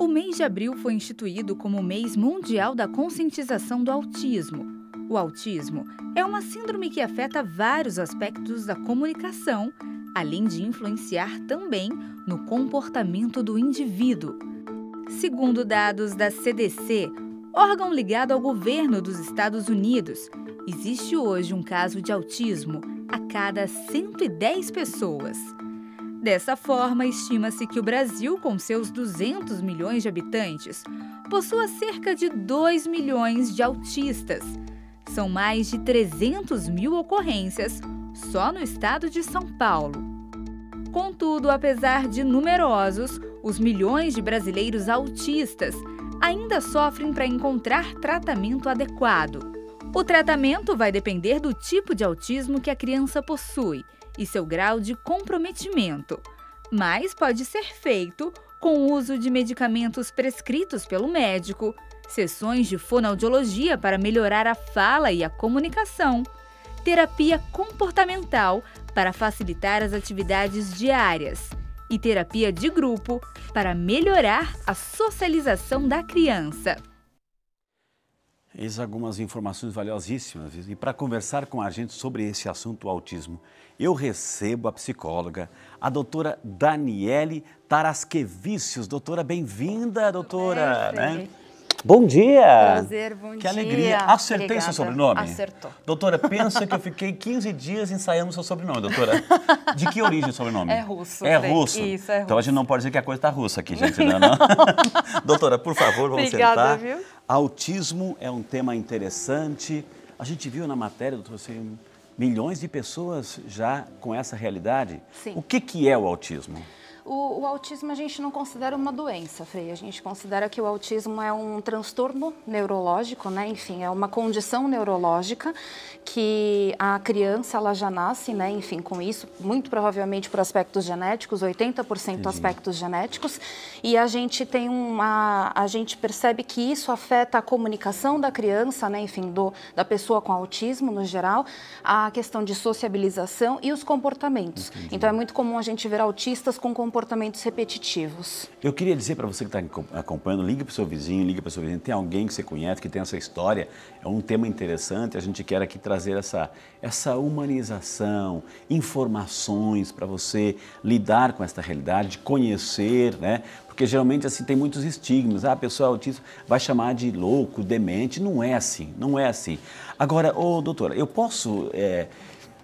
O mês de abril foi instituído como o mês mundial da conscientização do autismo. O autismo é uma síndrome que afeta vários aspectos da comunicação, além de influenciar também no comportamento do indivíduo. Segundo dados da CDC, órgão ligado ao governo dos Estados Unidos, existe hoje um caso de autismo a cada 110 pessoas. Dessa forma, estima-se que o Brasil, com seus 200 milhões de habitantes, possua cerca de 2 milhões de autistas. São mais de 300 mil ocorrências só no estado de São Paulo. Contudo, apesar de numerosos, os milhões de brasileiros autistas ainda sofrem para encontrar tratamento adequado. O tratamento vai depender do tipo de autismo que a criança possui e seu grau de comprometimento, mas pode ser feito com o uso de medicamentos prescritos pelo médico, sessões de fonoaudiologia para melhorar a fala e a comunicação, terapia comportamental para facilitar as atividades diárias e terapia de grupo para melhorar a socialização da criança. Eis algumas informações valiosíssimas. E para conversar com a gente sobre esse assunto, o autismo, eu recebo a psicóloga, a doutora Daniele Tarasquevicius. Doutora, bem-vinda, doutora. Né? Bom dia! Prazer, bom dia. Que alegria. Acertei Obrigada. seu sobrenome? Acertou. Doutora, pensa que eu fiquei 15 dias ensaiando seu sobrenome, doutora. De que origem o sobrenome? É russo. É russo? Isso, é russo. Então a gente não pode dizer que a coisa está russa aqui, gente. Não. Doutora, por favor, vamos Obrigada, sentar. viu? Autismo é um tema interessante. A gente viu na matéria, doutora, assim, milhões de pessoas já com essa realidade. Sim. O que é o autismo? O autismo a gente não considera uma doença, Frei. A gente considera que o autismo é um transtorno neurológico, né? Enfim, é uma condição neurológica que a criança ela já nasce, né? Enfim, com isso, muito provavelmente por aspectos genéticos, 80% aspectos genéticos, e a gente tem a gente percebe que isso afeta a comunicação da criança, né? Enfim, da pessoa com autismo no geral, a questão de sociabilização e os comportamentos. Entendi. Então é muito comum a gente ver autistas com comportamentos repetitivos. Eu queria dizer para você que está acompanhando, ligue para o seu vizinho, ligue para o seu vizinho, tem alguém que você conhece, que tem essa história, é um tema interessante, a gente quer aqui trazer essa humanização, informações para você lidar com essa realidade, conhecer, né? Porque geralmente assim tem muitos estigmas, a pessoa autista vai chamar de louco, demente, não é assim, não é assim. Agora, doutora, eu posso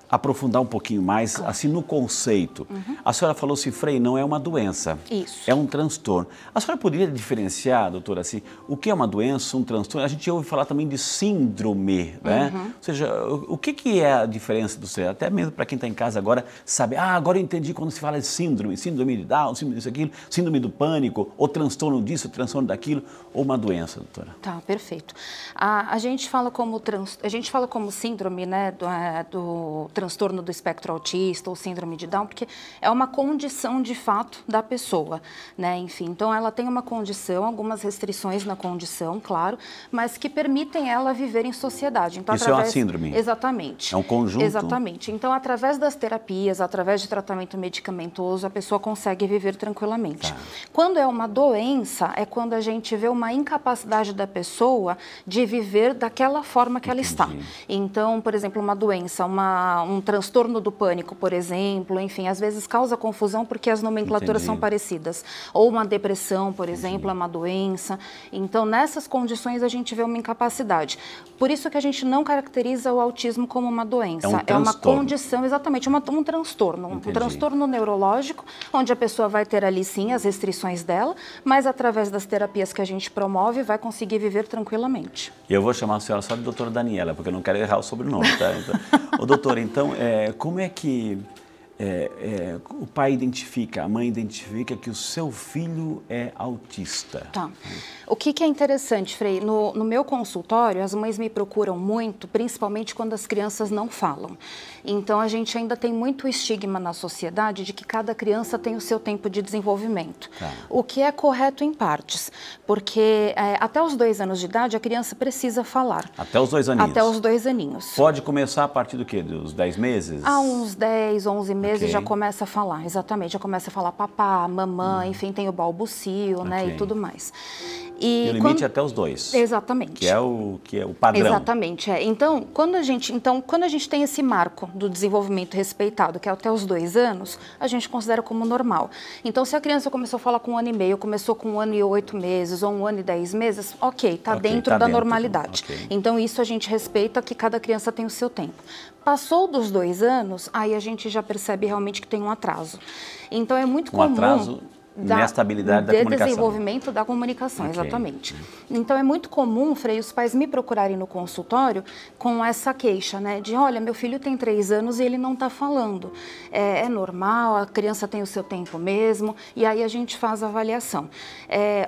aprofundar um pouquinho mais, assim, no conceito. A senhora falou assim, Frei, não é uma doença. Isso. É um transtorno. A senhora poderia diferenciar, doutora, assim, o que é uma doença, um transtorno? A gente ouve falar também de síndrome, né? Ou seja, o que é a diferença do ser? Até mesmo para quem está em casa agora, sabe, agora eu entendi quando se fala de síndrome de Down, síndrome disso, aquilo, síndrome do pânico, ou transtorno disso, transtorno daquilo, ou uma doença, doutora. Tá, perfeito. A gente fala como síndrome, né, do transtorno do espectro autista ou síndrome de Down, porque é uma condição de fato da pessoa, né? Enfim, então ela tem uma condição, algumas restrições na condição, claro, mas que permitem ela viver em sociedade. Então, isso é uma síndrome? Exatamente. É um conjunto? Exatamente. Então, através das terapias, através de tratamento medicamentoso, a pessoa consegue viver tranquilamente. Tá. Quando é uma doença, é quando a gente vê uma incapacidade da pessoa de viver daquela forma que ela está. Então, por exemplo, uma doença, um transtorno do pânico, por exemplo, enfim, às vezes causa confusão porque as nomenclaturas são parecidas. Ou uma depressão, por exemplo, é uma doença. Então, nessas condições, a gente vê uma incapacidade. Por isso que a gente não caracteriza o autismo como uma doença. É uma condição, exatamente, um transtorno. Um transtorno neurológico, onde a pessoa vai ter ali, sim, as restrições dela, mas através das terapias que a gente promove, vai conseguir viver tranquilamente. Eu vou chamar a senhora só de doutora Daniela, porque eu não quero errar o sobrenome, tá? Então, doutora, então, como é que o pai identifica, a mãe identifica que o seu filho é autista? Tá. O que é interessante, Frei, no meu consultório, as mães me procuram muito, principalmente quando as crianças não falam. Então, a gente ainda tem muito estigma na sociedade de que cada criança tem o seu tempo de desenvolvimento. Tá. O que é correto em partes, porque até os 2 anos de idade, a criança precisa falar. Até os 2 aninhos? Até os 2 aninhos. Pode começar a partir do quê? Dos 10 meses? Há uns 10, 11 meses. meses já começa a falar, exatamente, já começa a falar papá, mamãe, enfim, tem o balbucio, né, e tudo mais. E o limite é até os 2. Exatamente. Que é o padrão. Exatamente, Então, quando a gente tem esse marco do desenvolvimento respeitado, que é até os 2 anos, a gente considera como normal. Então, se a criança começou a falar com 1 ano e meio, começou com 1 ano e 8 meses ou 1 ano e 10 meses, tá dentro da normalidade. Então, isso a gente respeita, que cada criança tem o seu tempo. Passou dos 2 anos, aí a gente já percebe realmente que tem um atraso. Então, é muito comum... atraso nesta habilidade da comunicação. Desenvolvimento da comunicação, exatamente. Então, é muito comum, Frei, os pais me procurarem no consultório com essa queixa, né? De, olha, meu filho tem 3 anos e ele não está falando. É normal, a criança tem o seu tempo mesmo, e aí a gente faz a avaliação.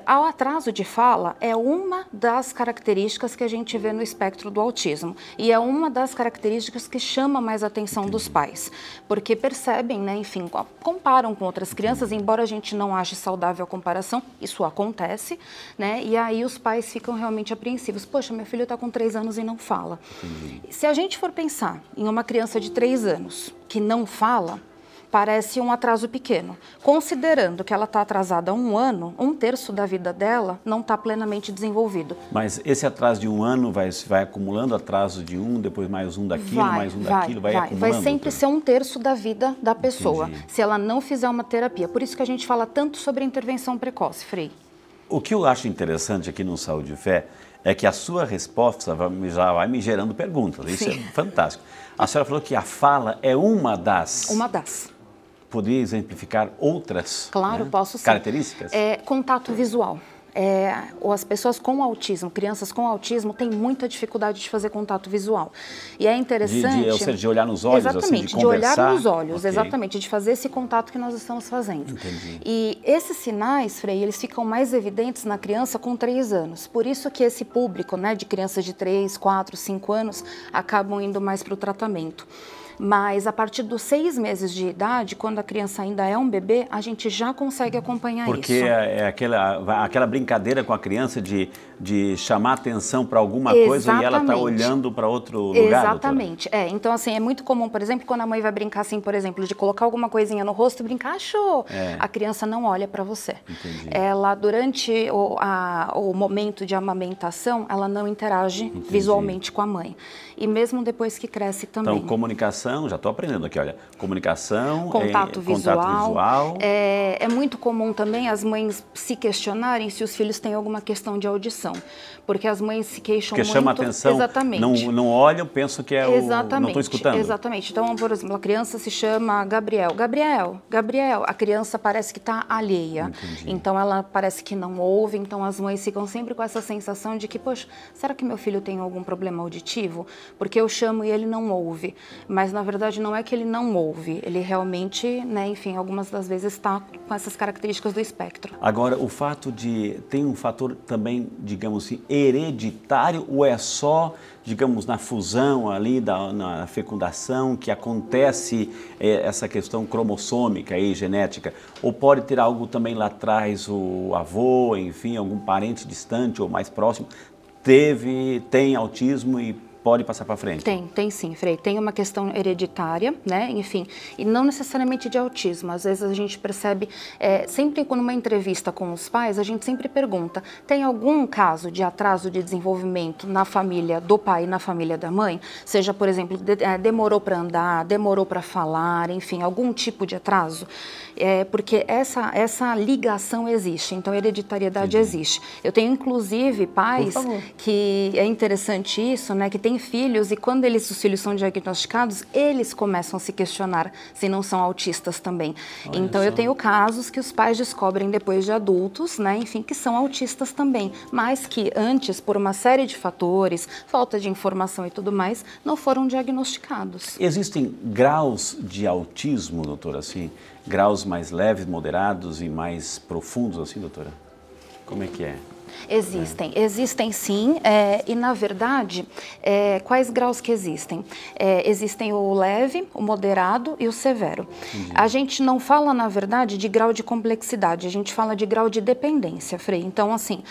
O atraso de fala é uma das características que a gente vê no espectro do autismo, e é uma das características que chama mais a atenção dos pais, porque percebem, né, enfim, comparam com outras crianças, embora a gente não ache saudável a comparação, isso acontece, né? E aí os pais ficam realmente apreensivos. Poxa, meu filho está com 3 anos e não fala. Se a gente for pensar em uma criança de 3 anos que não fala, parece um atraso pequeno. Considerando que ela está atrasada há 1 ano, 1/3 da vida dela não está plenamente desenvolvido. Mas esse atraso de 1 ano vai acumulando atraso de depois mais daquilo, mais daquilo, vai acumulando? Vai sempre ser 1/3 da vida da pessoa, se ela não fizer uma terapia. Por isso que a gente fala tanto sobre a intervenção precoce, Frei. O que eu acho interessante aqui no Saúde e Fé é que a sua resposta já vai me gerando perguntas. Isso é fantástico. A senhora falou que a fala é uma das... Uma das. Poderia exemplificar outras, claro, né, posso sim. Características? Contato visual. As pessoas com autismo, crianças com autismo, têm muita dificuldade de fazer contato visual. E é interessante... Ou seja, de olhar nos olhos, exatamente, assim, de conversar? De olhar nos olhos, exatamente, de fazer esse contato que nós estamos fazendo. Entendi. E esses sinais, Frei, eles ficam mais evidentes na criança com 3 anos. Por isso que esse público, né, de crianças de 3, 4, 5 anos, acabam indo mais para o tratamento. Mas a partir dos 6 meses de idade, quando a criança ainda é um bebê, a gente já consegue acompanhar isso. Porque é aquela brincadeira com a criança de chamar atenção para alguma coisa e ela está olhando para outro lugar, exatamente. Então, assim, é muito comum, por exemplo, quando a mãe vai brincar assim, por exemplo, de colocar alguma coisinha no rosto e brincar, achou? A criança não olha para você. Entendi. Ela, durante o momento de amamentação, ela não interage visualmente com a mãe. E mesmo depois que cresce também. Então, comunicação, já estou aprendendo aqui, olha, comunicação, contato visual. É muito comum também as mães se questionarem se os filhos têm alguma questão de audição, porque as mães se queixam muito... Porque chama atenção, não olham, penso que é não estou escutando. Exatamente. Então, por exemplo, a criança se chama Gabriel. Gabriel. A criança parece que está alheia. Então, ela parece que não ouve. Então, as mães ficam sempre com essa sensação de que, poxa, será que meu filho tem algum problema auditivo? Porque eu chamo e ele não ouve. Mas, na verdade, não é que ele não ouve. Ele realmente, né, enfim, algumas das vezes está com essas características do espectro. Agora, o fato de... Tem um fator também, digamos assim, hereditário ou é só, digamos, na fusão ali, na fecundação, que acontece essa questão cromossômica e genética? Ou pode ter algo também lá atrás, o avô, enfim, algum parente distante ou mais próximo, tem autismo e pode passar para frente? Tem sim, Frei. Tem uma questão hereditária, né? Enfim, e não necessariamente de autismo. Às vezes a gente percebe, sempre quando uma entrevista com os pais, a gente sempre pergunta, tem algum caso de atraso de desenvolvimento na família do pai e na família da mãe? Seja, por exemplo, demorou para andar, demorou para falar, enfim, algum tipo de atraso? Porque essa ligação existe, então a hereditariedade existe. Eu tenho, inclusive, pais que é interessante isso, né? Que tem filhos e quando os filhos são diagnosticados, eles começam a se questionar se não são autistas também. Então, eu tenho casos que os pais descobrem depois de adultos, né, enfim, que são autistas também, mas que antes, por uma série de fatores, falta de informação e tudo mais, não foram diagnosticados. Existem graus de autismo, doutora, assim, graus mais leves, moderados e mais profundos, assim, doutora? Como é que é? Existem sim, e na verdade, quais graus que existem? Existem o leve, o moderado e o severo. Entendi. A gente não fala, na verdade, de grau de complexidade, a gente fala de grau de dependência, Frei. Então, assim,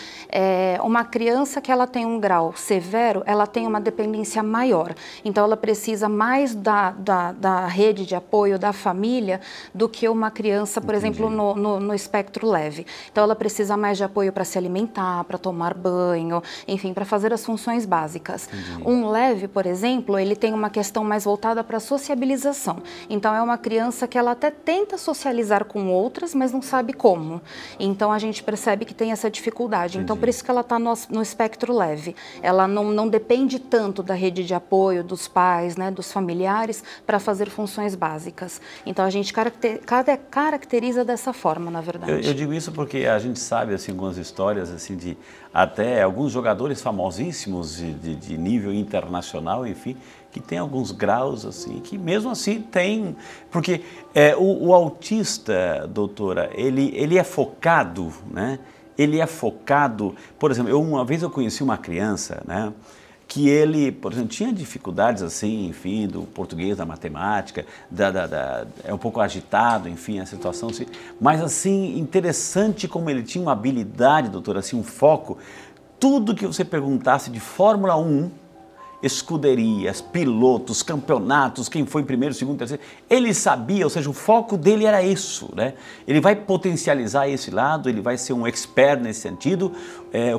uma criança que ela tem um grau severo, ela tem uma dependência maior. Então, ela precisa mais da rede de apoio da família do que uma criança, por exemplo, no espectro leve. Então, ela precisa mais de apoio para se alimentar, para tomar banho, enfim, para fazer as funções básicas. Entendi. Um leve, por exemplo, ele tem uma questão mais voltada para a sociabilização. Então, é uma criança que ela até tenta socializar com outras, mas não sabe como. Então, a gente percebe que tem essa dificuldade. Entendi. Então, por isso que ela está no espectro leve. Ela não depende tanto da rede de apoio dos pais, né, dos familiares, para fazer funções básicas. Então, a gente caracteriza dessa forma, na verdade. Eu digo isso porque a gente sabe, assim, algumas histórias, assim, de até alguns jogadores famosíssimos de nível internacional, enfim, que tem alguns graus, assim, que mesmo assim tem... Porque o autista, doutora, ele é focado, né? Ele é focado... Por exemplo, uma vez eu conheci uma criança, né? Que ele, por exemplo, tinha dificuldades, assim, enfim, do português, da matemática, é um pouco agitado, enfim, a situação, assim, mas, assim, interessante como ele tinha uma habilidade, doutora, assim, um foco, tudo que você perguntasse de Fórmula 1, escuderias, pilotos, campeonatos, quem foi em primeiro, segundo, terceiro, ele sabia, ou seja, o foco dele era isso, né? Ele vai potencializar esse lado, ele vai ser um expert nesse sentido.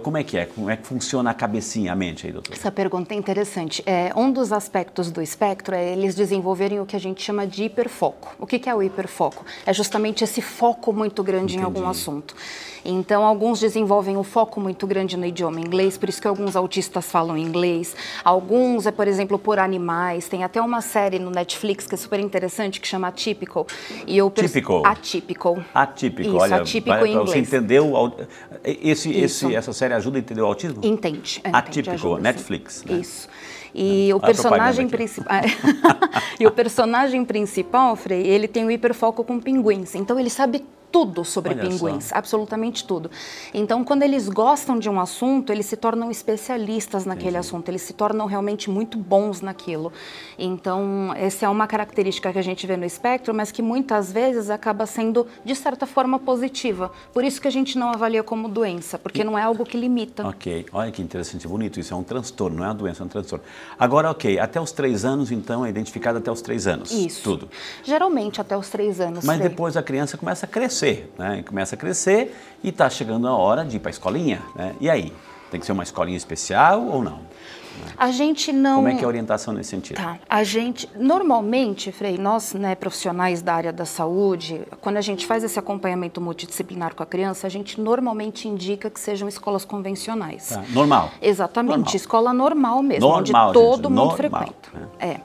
Como é que funciona a cabecinha, a mente aí, doutor? Essa pergunta é interessante. Um dos aspectos do espectro é eles desenvolverem o que a gente chama de hiperfoco. O que é o hiperfoco? É justamente esse foco muito grande em algum assunto. Então, alguns desenvolvem um foco muito grande no idioma inglês, por isso que alguns autistas falam inglês. Alguns por exemplo, por animais. Tem até uma série no Netflix que é super interessante, que chama Atypical. Típico? Atypical. Atípico, Isso, olha, atípico em inglês. Você entendeu, essa série ajuda a entender o autismo? Entende. Atípico, Netflix. Né? Isso. E o personagem principal, e o personagem principal, Frei, ele tem um hiperfoco com pinguins. Então ele sabe tudo sobre pinguins, absolutamente tudo. Então, quando eles gostam de um assunto, eles se tornam especialistas naquele assunto, eles se tornam realmente muito bons naquilo. Então, essa é uma característica que a gente vê no espectro, mas que muitas vezes acaba sendo, de certa forma, positiva. Por isso que a gente não avalia como doença, porque não é algo que limita. Ok, olha que interessante, bonito, isso é um transtorno, não é uma doença, é um transtorno. Agora, ok, até os 3 anos, então, é identificado até os 3 anos. Isso. Tudo. Geralmente até os 3 anos. Mas depois a criança começa a crescer. Né? Começa a crescer e está chegando a hora de ir para a escolinha. Né? E aí? Tem que ser uma escolinha especial ou não? A gente não... Como é que é a orientação nesse sentido? Tá. A gente, normalmente, Frei, nós, né, profissionais da área da saúde, quando a gente faz esse acompanhamento multidisciplinar com a criança, a gente normalmente indica que sejam escolas convencionais. Tá. Normal? Exatamente. Normal. Escola normal mesmo, normal, onde todo gente, mundo normal, frequenta. Né?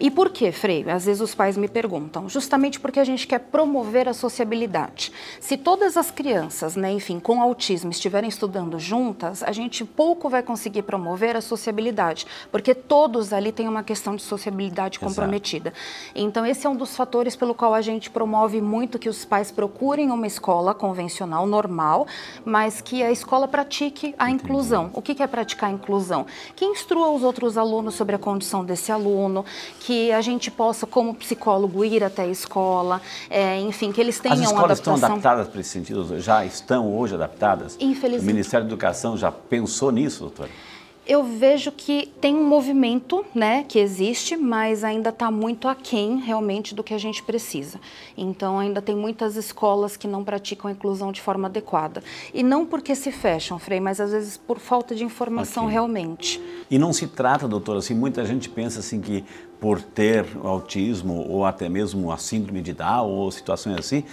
E por quê, Frei? Às vezes os pais me perguntam. Justamente porque a gente quer promover a sociabilidade. Se todas as crianças, né, enfim, com autismo estiverem estudando juntas, a gente pouco vai conseguir promover a sociabilidade, porque todos ali têm uma questão de sociabilidade comprometida. Então, esse é um dos fatores pelo qual a gente promove muito que os pais procurem uma escola convencional, normal, mas que a escola pratique a inclusão. O que é praticar a inclusão? Que instrua os outros alunos sobre a condição desse aluno, que a gente possa, como psicólogo, ir até a escola, enfim, que eles tenham adaptação. As escolas estão adaptadas para esse sentido? Já estão hoje adaptadas? Infelizmente. O Ministério da Educação já pensou nisso, doutora? Eu vejo que tem um movimento, né, que existe, mas ainda está muito aquém, realmente, do que a gente precisa. Então, ainda tem muitas escolas que não praticam a inclusão de forma adequada. E não porque se fecham, Frei, mas às vezes por falta de informação realmente. E não se trata, doutora, assim, muita gente pensa assim que por ter autismo ou até mesmo a síndrome de Down ou situações assim,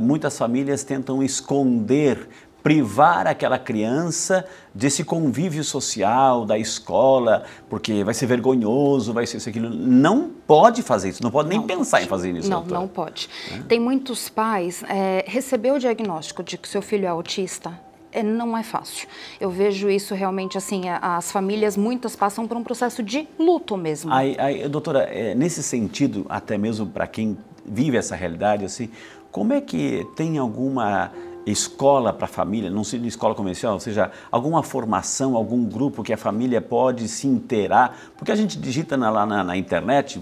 muitas famílias tentam esconder, privar aquela criança desse convívio social, da escola, porque vai ser vergonhoso, vai ser isso, aquilo. Não pode fazer isso, não pode nem pensar em fazer isso. Não, não pode. Tem muitos pais, receber o diagnóstico de que seu filho é autista, não é fácil. Eu vejo isso realmente assim, as famílias, muitas passam por um processo de luto mesmo. Doutora, nesse sentido, até mesmo para quem vive essa realidade, assim, como é que tem alguma escola para a família, não seja escola comercial, ou seja, alguma formação, algum grupo que a família pode se inteirar, porque a gente digita lá na internet,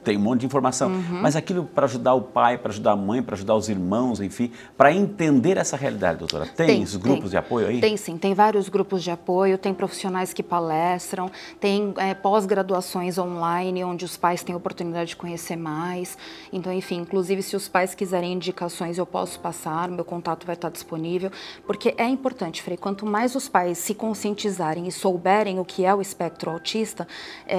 tem um monte de informação, mas aquilo para ajudar o pai, para ajudar a mãe, para ajudar os irmãos, enfim, para entender essa realidade, doutora. Tem esses grupos de apoio aí? Tem sim, tem vários grupos de apoio, tem profissionais que palestram, tem pós-graduações online, onde os pais têm oportunidade de conhecer mais. Então, enfim, inclusive se os pais quiserem indicações, eu posso passar, meu contato vai estar disponível, porque é importante, Frei, quanto mais os pais se conscientizarem e souberem o que é o espectro autista,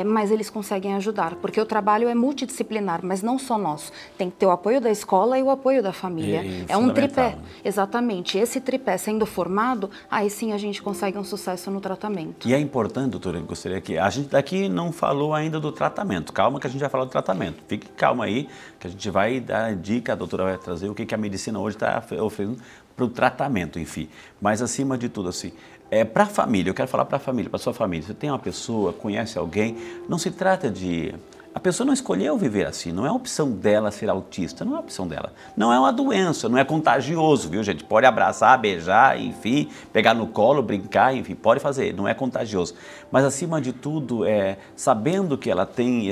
mais eles conseguem ajudar, porque o trabalho é multidisciplinar, mas não só nosso. Tem que ter o apoio da escola e o apoio da família. É um tripé, exatamente. Esse tripé sendo formado, aí sim a gente consegue um sucesso no tratamento. E é importante, doutora, eu gostaria que... A gente daqui não falou ainda do tratamento. Calma que a gente vai falar do tratamento. Fique calma aí, que a gente vai dar dica, a doutora vai trazer o que a medicina hoje está oferecendo para o tratamento, enfim. Mas acima de tudo, assim, para a família, eu quero falar para a família, para a sua família. Você tem uma pessoa, conhece alguém, não se trata de... A pessoa não escolheu viver assim, não é opção dela ser autista, não é opção dela. Não é uma doença, não é contagioso, viu, gente? Pode abraçar, beijar, enfim, pegar no colo, brincar, enfim, pode fazer, não é contagioso. Mas, acima de tudo, sabendo que ela tem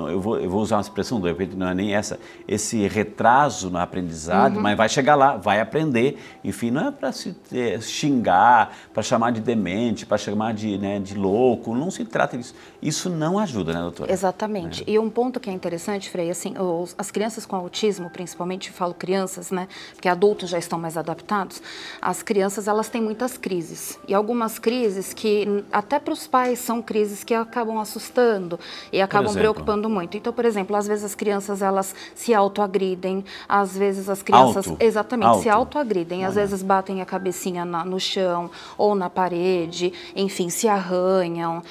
eu vou usar uma expressão, de repente não é nem essa, esse retraso no aprendizado, mas vai chegar lá, vai aprender, enfim, não é para se xingar, para chamar de demente, para chamar de louco, não se trata disso. Isso não ajuda, né, doutora? Exatamente. E um ponto que é interessante, Frei, assim, as crianças com autismo, principalmente, falo crianças, né, porque adultos já estão mais adaptados, as crianças, elas têm muitas crises, e algumas crises que, até para os pais, são crises que acabam assustando, e acabam preocupando muito. Então, por exemplo, às vezes as crianças, elas se autoagridem, às vezes as crianças... Exatamente, se autoagridem, às vezes batem a cabecinha no chão ou na parede, enfim, se arranham,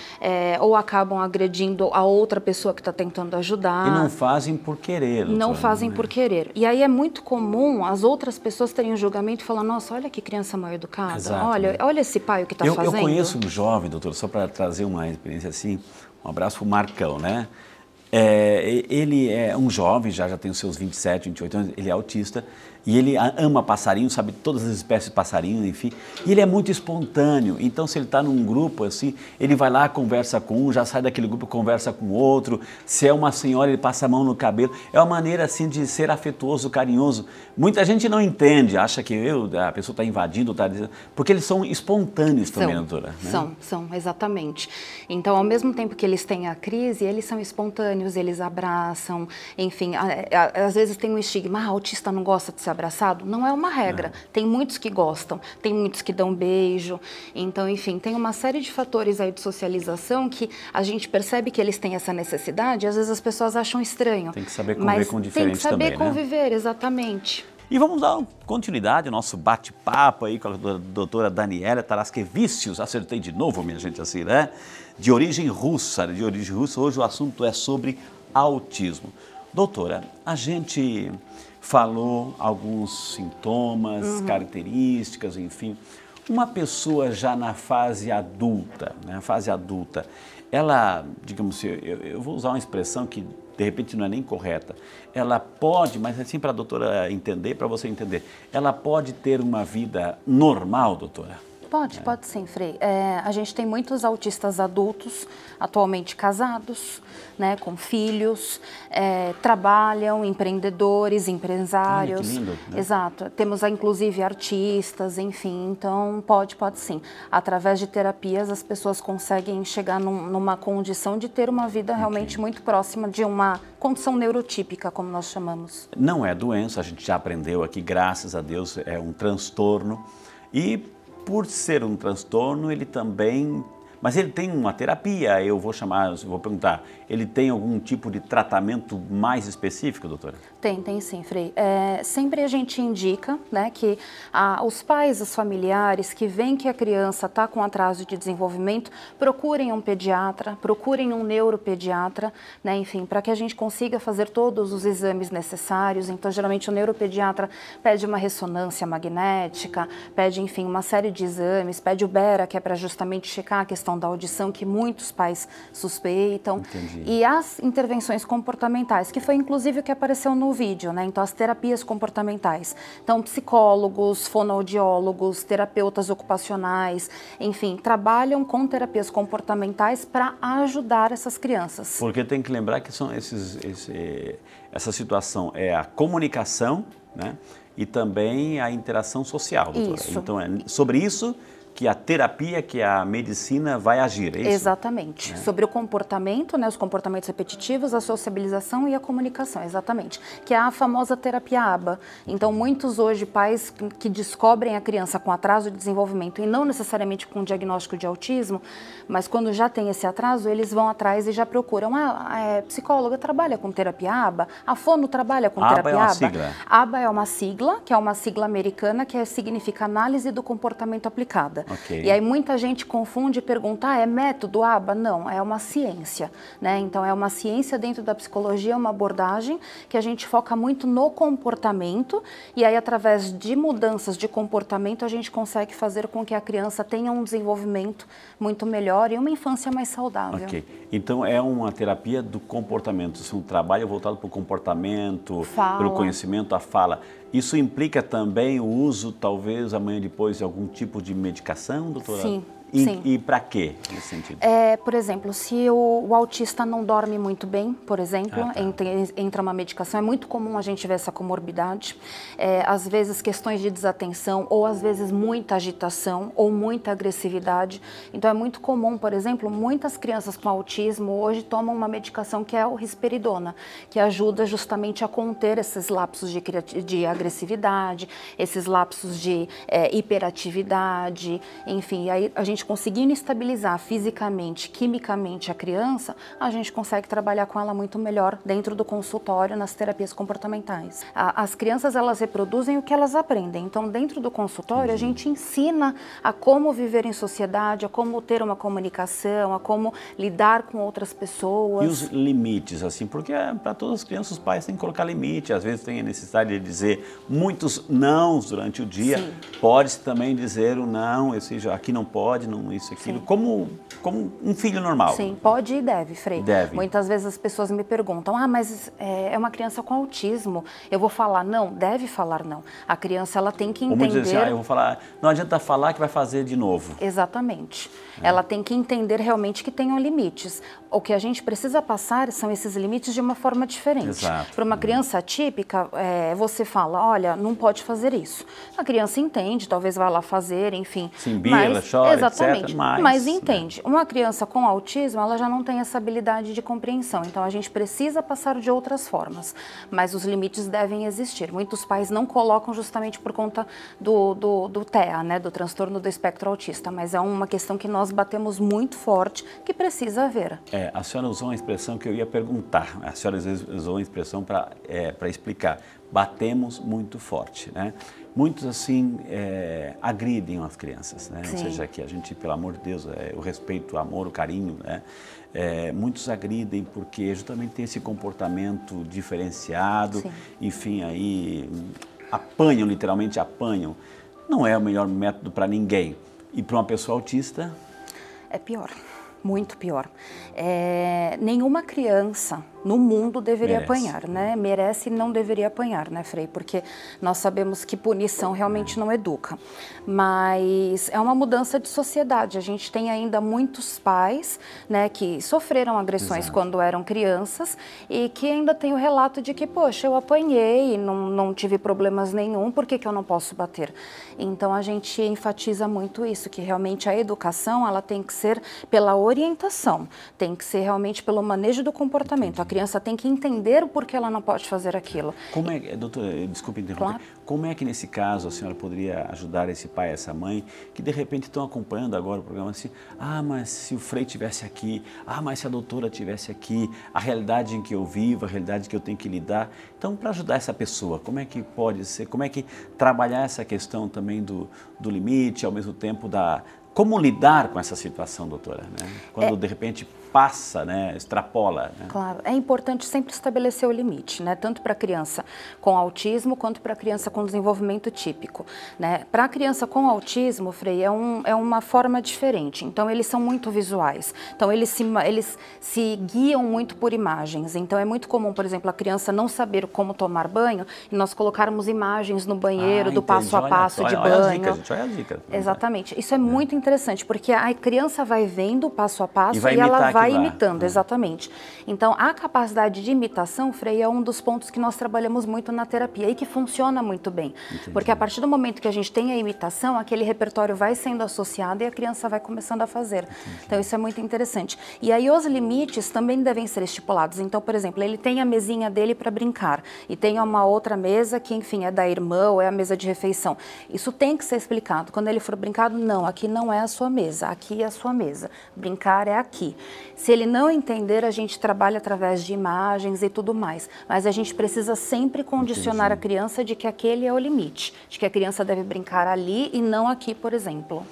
ou acabam agredindo a outra pessoa que está tentando ajudar. E não fazem por querer. Doutora, não fazem por querer. E aí é muito comum as outras pessoas terem um julgamento e falar, nossa, olha que criança mal educada, olha esse pai o que está fazendo. Eu conheço um jovem, doutor, só para trazer uma experiência assim, um abraço para o Marcão, né? Ele é um jovem, já tem os seus 27, 28 anos, ele é autista e ele ama passarinho, sabe todas as espécies de passarinho, enfim, e ele é muito espontâneo, então se ele está num grupo assim, ele vai lá, conversa com um, já sai daquele grupo, conversa com outro, se é uma senhora, ele passa a mão no cabelo, é uma maneira assim de ser afetuoso, carinhoso. Muita gente não entende, acha que a pessoa está invadindo, está dizendo, porque eles são espontâneos também, doutora. Né? São, exatamente. Então, ao mesmo tempo que eles têm a crise, eles são espontâneos, eles abraçam, enfim, às vezes tem um estigma, autista não gosta de ser abraçado. Não é uma regra, tem muitos que gostam, tem muitos que dão beijo, então, enfim, tem uma série de fatores aí de socialização que a gente percebe que eles têm essa necessidade e às vezes as pessoas acham estranho. Tem que saber conviver com diferentes também, tem que saber conviver, exatamente. E vamos dar continuidade ao nosso bate-papo aí com a doutora Daniela Tarasquevicius, acertei de novo, minha gente, assim, né? De origem russa, hoje o assunto é sobre autismo. Doutora, a gente falou alguns sintomas, características, enfim. Uma pessoa já na fase adulta, ela, digamos assim, eu vou usar uma expressão que de repente não é nem correta, ela pode, mas assim para a doutora entender, para você entender, ela pode ter uma vida normal, doutora? Pode sim, Frei. A gente tem muitos autistas adultos, atualmente casados, né, com filhos, trabalham, empreendedores, empresários. Que lindo, né? Exato. Temos, inclusive, artistas, enfim. Então, pode sim. Através de terapias, as pessoas conseguem chegar numa condição de ter uma vida realmente muito próxima de uma condição neurotípica, como nós chamamos. Não é doença, a gente já aprendeu aqui, graças a Deus, é um transtorno. E por ser um transtorno, ele também... Mas ele tem uma terapia, eu vou perguntar, ele tem algum tipo de tratamento mais específico, doutora? Tem sim, Frei. Sempre a gente indica, né, que os pais, os familiares que veem que a criança está com atraso de desenvolvimento, procurem um pediatra, procurem um neuropediatra, né, enfim, para que a gente consiga fazer todos os exames necessários. Então, geralmente o neuropediatra pede uma ressonância magnética, pede, enfim, uma série de exames, pede o Bera, que é para justamente checar a questão questão da audição, que muitos pais suspeitam. Entendi. E as intervenções comportamentais, que foi inclusive o que apareceu no vídeo, né? Então, as terapias comportamentais. Então, psicólogos, fonoaudiólogos, terapeutas ocupacionais, enfim, trabalham com terapias comportamentais para ajudar essas crianças. Porque tem que lembrar que são essa situação é a comunicação, né? E também a interação social, doutora. Isso. Então, é sobre isso que a terapia, que a medicina vai agir, é isso? Exatamente. Sobre o comportamento, né, os comportamentos repetitivos, a sociabilização e a comunicação, exatamente. Que é a famosa terapia ABA. Então, muitos hoje pais que descobrem a criança com atraso de desenvolvimento e não necessariamente com diagnóstico de autismo, mas quando já tem esse atraso, eles vão atrás e já procuram. A psicóloga trabalha com terapia ABA? A fono trabalha com terapia ABA? ABA é uma sigla? ABA é uma sigla, que é uma sigla americana, que significa Análise do Comportamento Aplicada. Okay. E aí muita gente confunde e pergunta, é método ABA? Não, é uma ciência, né? Então é uma ciência dentro da psicologia, uma abordagem que a gente foca muito no comportamento e aí através de mudanças de comportamento a gente consegue fazer com que a criança tenha um desenvolvimento muito melhor e uma infância mais saudável. Ok, então é uma terapia do comportamento, um trabalho voltado para o comportamento, pelo conhecimento, a fala. Isso implica também o uso, talvez, amanhã depois, de algum tipo de medicação, doutora? Sim. Sim. E para quê, nesse sentido? Por exemplo, se o autista não dorme muito bem, por exemplo, entra uma medicação, é muito comum a gente ver essa comorbidade. Às vezes questões de desatenção, ou às vezes muita agitação, ou muita agressividade. Então é muito comum, por exemplo, muitas crianças com autismo hoje tomam uma medicação que é o risperidona, que ajuda justamente a conter esses lapsos de agressividade, esses lapsos de hiperatividade, enfim, aí a gente conseguindo estabilizar fisicamente, quimicamente a criança, a gente consegue trabalhar com ela muito melhor dentro do consultório, nas terapias comportamentais. As crianças, elas reproduzem o que elas aprendem. Então, dentro do consultório, a gente ensina a como viver em sociedade, a como ter uma comunicação, a como lidar com outras pessoas. E os limites, assim, porque para todas as crianças os pais têm que colocar limite, às vezes tem a necessidade de dizer muitos nãos durante o dia. Sim. Pode-se também dizer o não, aqui não pode, não isso, aquilo, como um filho normal. Sim, pode e deve, Frei. Deve. Muitas vezes as pessoas me perguntam, mas é uma criança com autismo, eu vou falar não? Deve falar não. A criança, ela tem que entender... Ou muitos dizem assim, eu vou falar, não adianta falar que vai fazer de novo. Exatamente. Ela tem que entender realmente que tenham limites. O que a gente precisa passar são esses limites de uma forma diferente. Exato. Para uma criança atípica, você fala, olha, não pode fazer isso. A criança entende, talvez vá lá fazer, enfim. Se embila, chora, exatamente, etc. Mas entende. Uma criança com autismo, ela já não tem essa habilidade de compreensão. Então, a gente precisa passar de outras formas. Mas os limites devem existir. Muitos pais não colocam justamente por conta do TEA, né, do transtorno do espectro autista. Mas é uma questão que nós batemos muito forte, que precisa haver. A senhora usou uma expressão que eu ia perguntar. A senhora usou uma expressão para explicar. Batemos muito forte, né? Muitos, assim, agridem as crianças, né? Ou seja, que a gente, pelo amor de Deus, o respeito, o amor, o carinho, né? Muitos agridem porque justamente tem esse comportamento diferenciado, Sim. Enfim, aí apanham, literalmente apanham. Não é o melhor método para ninguém. E para uma pessoa autista? É pior. Muito pior. Nenhuma criança no mundo deveria apanhar, né? Merece e não deveria apanhar, né, Frei? Porque nós sabemos que punição realmente não educa. Mas é uma mudança de sociedade. A gente tem ainda muitos pais, né, que sofreram agressões quando eram crianças e que ainda tem o relato de que, poxa, eu apanhei e não tive problemas nenhum, por que eu não posso bater? Então a gente enfatiza muito isso, que realmente a educação, ela tem que ser pela orientação, tem que ser realmente pelo manejo do comportamento. A criança tem que entender o porquê ela não pode fazer aquilo. Como é, doutora, desculpe interromper, claro. Como é que nesse caso a senhora poderia ajudar esse pai, essa mãe, que de repente estão acompanhando agora o programa assim, mas se o Frei estivesse aqui, mas se a doutora estivesse aqui, a realidade em que eu vivo, a realidade que eu tenho que lidar. Então, para ajudar essa pessoa, como é que pode ser, como é que trabalhar essa questão também do limite, ao mesmo tempo da Como lidar com essa situação, doutora? Né? Quando de repente passa, né, extrapola. Né? Claro, é importante sempre estabelecer o limite, né, tanto para a criança com autismo quanto para a criança com desenvolvimento típico. Né? Para a criança com autismo, Frei, é uma forma diferente, então eles são muito visuais, então eles se guiam muito por imagens, então é muito comum, por exemplo, a criança não saber como tomar banho e nós colocarmos imagens no banheiro do passo a passo de banho. Olha as dicas, gente, olha as dicas. Exatamente, isso é muito interessante, porque a criança vai vendo passo a passo e ela vai imitando, exatamente. Então, a capacidade de imitação, Frei, é um dos pontos que nós trabalhamos muito na terapia e que funciona muito bem. Entendi. Porque a partir do momento que a gente tem a imitação, aquele repertório vai sendo associado e a criança vai começando a fazer. Entendi. Então, isso é muito interessante. E aí, os limites também devem ser estipulados. Então, por exemplo, ele tem a mesinha dele para brincar e tem uma outra mesa que, enfim, é da irmã ou é a mesa de refeição. Isso tem que ser explicado. Quando ele for brincado, não, aqui não é a sua mesa, aqui é a sua mesa. Brincar é aqui. Se ele não entender, a gente trabalha através de imagens e tudo mais. Mas a gente precisa sempre condicionar a criança de que aquele é o limite, de que a criança deve brincar ali e não aqui, por exemplo.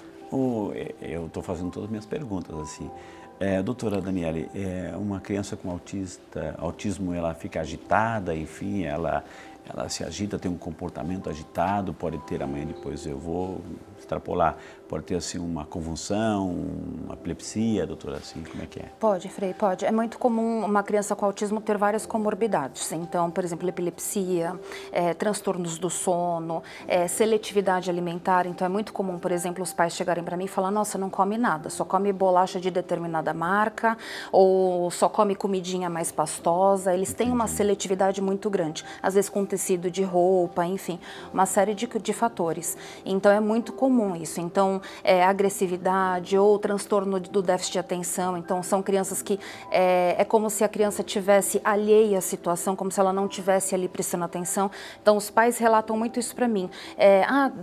Eu estou fazendo todas as minhas perguntas assim. Doutora Daniele, uma criança com autismo, ela fica agitada, enfim, ela se agita, tem um comportamento agitado, pode ter amanhã, depois eu vou extrapolar, pode ter assim uma convulsão, uma epilepsia, doutora, assim, como é que é? Pode, Frei, pode. É muito comum uma criança com autismo ter várias comorbidades. Então, por exemplo, epilepsia, transtornos do sono, seletividade alimentar. Então, é muito comum, por exemplo, os pais chegarem para mim e falar, nossa, não come nada, só come bolacha de determinada marca ou só come comidinha mais pastosa. Eles têm uma seletividade muito grande, às vezes com tecido de roupa, enfim, uma série de fatores. Então, é muito comum isso. Então, agressividade ou transtorno do déficit de atenção. Então, são crianças que é como se a criança tivesse alheia à situação, como se ela não tivesse ali prestando atenção. Então, os pais relatam muito isso para mim.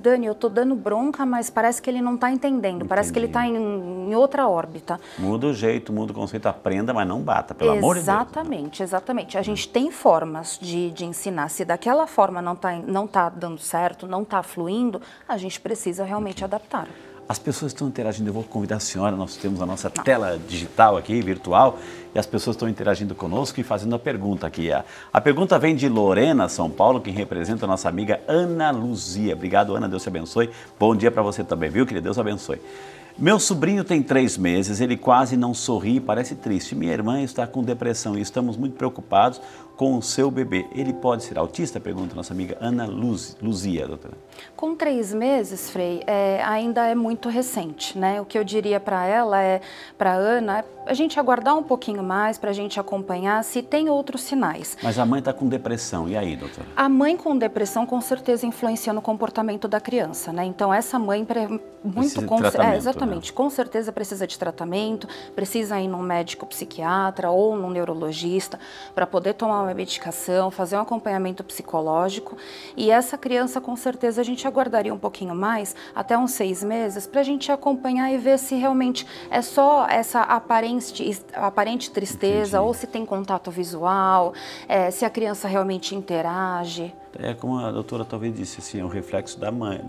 Dani, eu tô dando bronca, mas parece que ele não está entendendo. Parece que ele está em outra órbita. Muda o jeito, muda o conceito, aprenda, mas não bata, pelo amor de Deus. Exatamente, exatamente. A gente tem formas de ensinar. Se daquela forma não tá dando certo, não está fluindo, a gente precisa realmente adaptar. As pessoas estão interagindo, eu vou convidar a senhora, nós temos a nossa tela digital aqui, virtual, e as pessoas estão interagindo conosco e fazendo a pergunta aqui. A pergunta vem de Lorena, São Paulo, que representa a nossa amiga Ana Luzia. Obrigado, Ana, Deus te abençoe. Bom dia para você também, viu, querida? Deus abençoe. Meu sobrinho tem 3 meses, ele quase não sorri e parece triste. Minha irmã está com depressão e estamos muito preocupados com o seu bebê. Ele pode ser autista? Pergunta nossa amiga Ana Luzia, doutora. Com 3 meses, Frei, ainda é muito recente, né? O que eu diria para ela para Ana, a gente aguardar um pouquinho mais para a gente acompanhar se tem outros sinais. Mas a mãe está com depressão, e aí, doutora? A mãe com depressão com certeza influencia no comportamento da criança, né? Então essa mãe exatamente, com certeza precisa de tratamento, precisa ir num médico psiquiatra ou num neurologista para poder tomar uma medicação, fazer um acompanhamento psicológico. E essa criança com certeza a gente aguardaria um pouquinho mais, até uns 6 meses, para a gente acompanhar e ver se realmente é só essa aparente tristeza. Entendi. Ou se tem contato visual, se a criança realmente interage. É como a doutora talvez disse, assim, é um reflexo da mãe,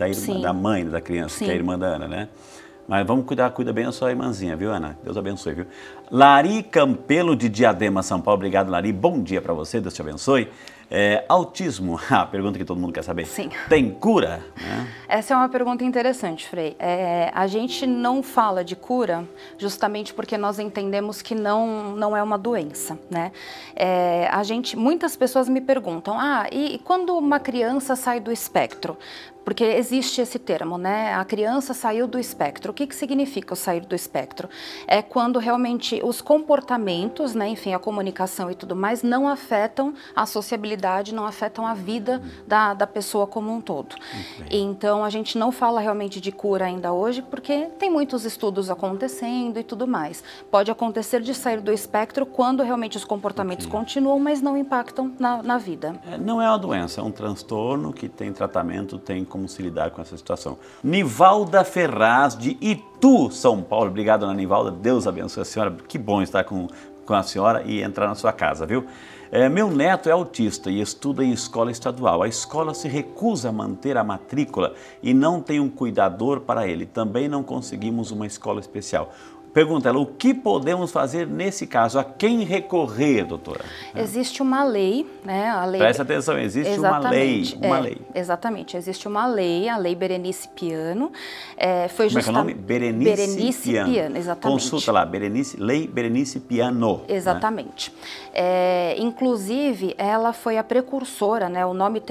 da mãe da criança, sim, que é a irmã da Ana, né? Mas vamos cuida bem da sua irmãzinha, viu, Ana? Deus abençoe, viu? Lari Campelo, de Diadema, São Paulo. Obrigado, Lari. Bom dia para você, Deus te abençoe. Autismo, a pergunta que todo mundo quer saber. Sim. Tem cura? Né? Essa é uma pergunta interessante, Frei. A gente não fala de cura justamente porque nós entendemos que não é uma doença, né? Muitas pessoas me perguntam, e quando uma criança sai do espectro? Porque existe esse termo, né? A criança saiu do espectro. O que significa o sair do espectro? É quando realmente os comportamentos, né, enfim, a comunicação e tudo mais, não afetam a sociabilidade, não afetam a vida da pessoa como um todo. Então, a gente não fala realmente de cura ainda hoje, porque tem muitos estudos acontecendo e tudo mais. Pode acontecer de sair do espectro quando realmente os comportamentos continuam, mas não impactam na vida. Não é uma doença, é um transtorno que tem tratamento, tem como se lidar com essa situação. Nivalda Ferraz, de Itu, São Paulo. Obrigado, Ana Nivalda. Deus abençoe a senhora. Que bom estar com a senhora e entrar na sua casa, viu? Meu neto é autista e estuda em escola estadual. A escola se recusa a manter a matrícula e não tem um cuidador para ele. Também não conseguimos uma escola especial. Pergunta ela, o que podemos fazer nesse caso? A quem recorrer, doutora? Existe uma lei, né? A lei... Presta atenção, existe uma lei. Exatamente, existe uma lei, a Lei Berenice Piano. Como é que é o nome? Berenice Piano, exatamente. Consulta lá, Lei Berenice Piano. Exatamente. Né? Inclusive, ela foi a precursora, né? O nome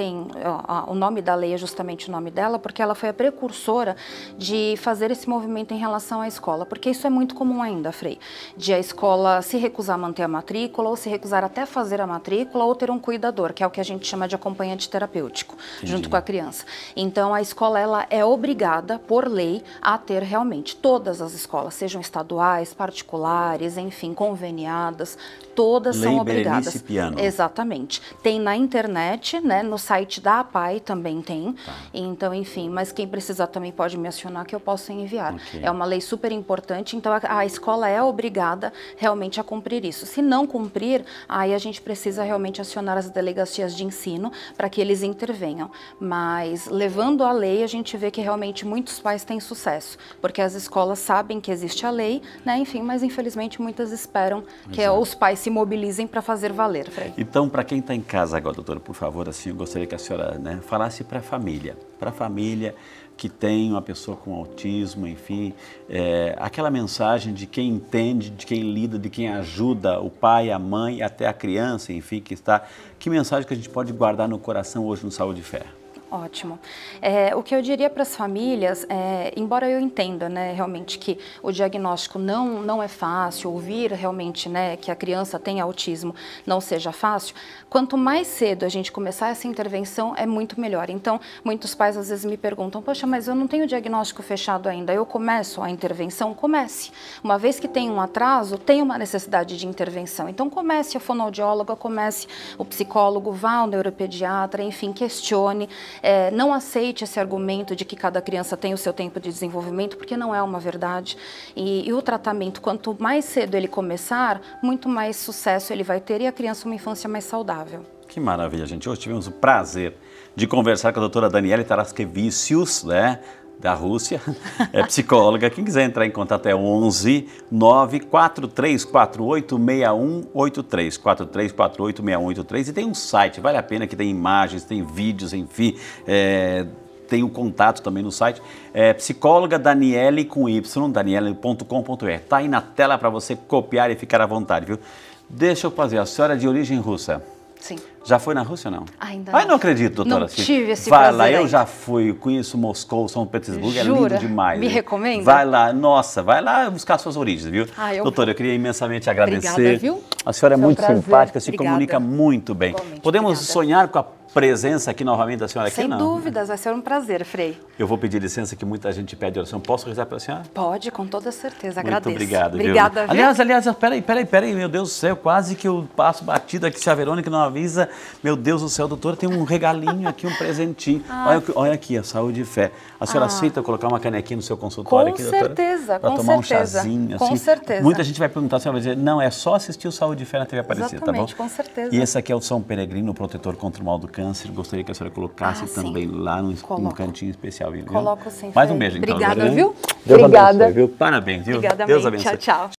da lei é justamente o nome dela, porque ela foi a precursora de fazer esse movimento em relação à escola, porque isso é muito comum ainda, Frei, de a escola se recusar a manter a matrícula, ou se recusar até fazer a matrícula, ou ter um cuidador, que é o que a gente chama de acompanhante terapêutico, junto com a criança. Então, a escola, ela é obrigada, por lei, a ter realmente todas as escolas, sejam estaduais, particulares, enfim, conveniadas, todas são obrigadas. Berenice Piano. Exatamente. Tem na internet, né, no site da APAE também tem. Tá. Então, enfim, mas quem precisar também pode me acionar que eu posso enviar. Okay. É uma lei super importante, então a escola é obrigada realmente a cumprir isso. Se não cumprir, aí a gente precisa realmente acionar as delegacias de ensino para que eles intervenham. Mas levando a lei, a gente vê que realmente muitos pais têm sucesso, porque as escolas sabem que existe a lei, né, enfim, mas infelizmente muitas esperam que os pais se mobilizem para fazer valer, Frei. Então, para quem está em casa agora, doutora, por favor, assim, eu gostaria que a senhora, né, falasse para a família que tem uma pessoa com autismo, enfim, aquela mensagem de quem entende, de quem lida, de quem ajuda o pai, a mãe e até a criança, enfim, que mensagem que a gente pode guardar no coração hoje no Saúde e Fé? Ótimo. O que eu diria para as famílias, embora eu entenda, né, realmente que o diagnóstico não é fácil, ouvir realmente, né, que a criança tem autismo não seja fácil, quanto mais cedo a gente começar essa intervenção é muito melhor. Então, muitos pais às vezes me perguntam, poxa, mas eu não tenho o diagnóstico fechado ainda, eu começo a intervenção? Comece. Uma vez que tem um atraso, tem uma necessidade de intervenção. Então, comece a fonoaudióloga, comece o psicólogo, vá ao neuropediatra, enfim, questione. Não aceite esse argumento de que cada criança tem o seu tempo de desenvolvimento, porque não é uma verdade. E o tratamento, quanto mais cedo ele começar, muito mais sucesso ele vai ter e a criança uma infância mais saudável. Que maravilha, gente. Hoje tivemos o prazer de conversar com a doutora Daniele Taraskevicius, né, da Rússia, é psicóloga. Quem quiser entrar em contato é 11 94348 6183, 4348 6183, e tem um site, vale a pena, que tem imagens, tem vídeos, enfim, tem o contato também no site, psicóloga Daniele com Y, daniele.com.br. Está aí na tela para você copiar e ficar à vontade, viu? Deixa eu fazer, a senhora é de origem russa? Sim. Já foi na Rússia ou não? Ainda não. Ai, não acredito, doutora. Não tive esse prazer. Vai lá, ainda. Eu já fui, conheço Moscou, São Petersburgo, Jura? É lindo demais. Me né? recomenda? Vai lá, nossa, vai lá buscar suas origens, viu? Doutora, eu queria imensamente agradecer. Obrigada, viu? A senhora é muito simpática, se Obrigada. comunica muito bem. Igualmente, Podemos obrigada. sonhar com a presença aqui novamente da senhora aqui? Sem não? dúvidas, vai ser um prazer, Frei. Eu vou pedir licença que muita gente pede oração. Posso rezar para a senhora? Pode, com toda certeza, Muito agradeço. obrigado. Obrigada, viu? Aliás, peraí, meu Deus do céu, quase que eu passo batido aqui, se a Verônica não avisa. Meu Deus do céu, doutora, tem um regalinho aqui, um presentinho. Olha aqui, a Saúde e Fé. A senhora aceita colocar uma canequinha no seu consultório aqui, doutora? Com certeza, Para tomar um chazinho, assim. Com certeza. Muita gente vai perguntar, a senhora vai dizer, não, é só assistir o Saúde e Fé na TV Aparecida, Exatamente, tá bom? com certeza. E esse aqui é o São Peregrino, protetor contra o mal do câncer. Gostaria que a senhora colocasse também lá num cantinho especial, viu? Coloco sim. Mais um beijo, então. Obrigada, viu? Deus Obrigada. abençoe, viu? Parabéns, viu? Obrigada, Deus abençoe. Tchau, tchau.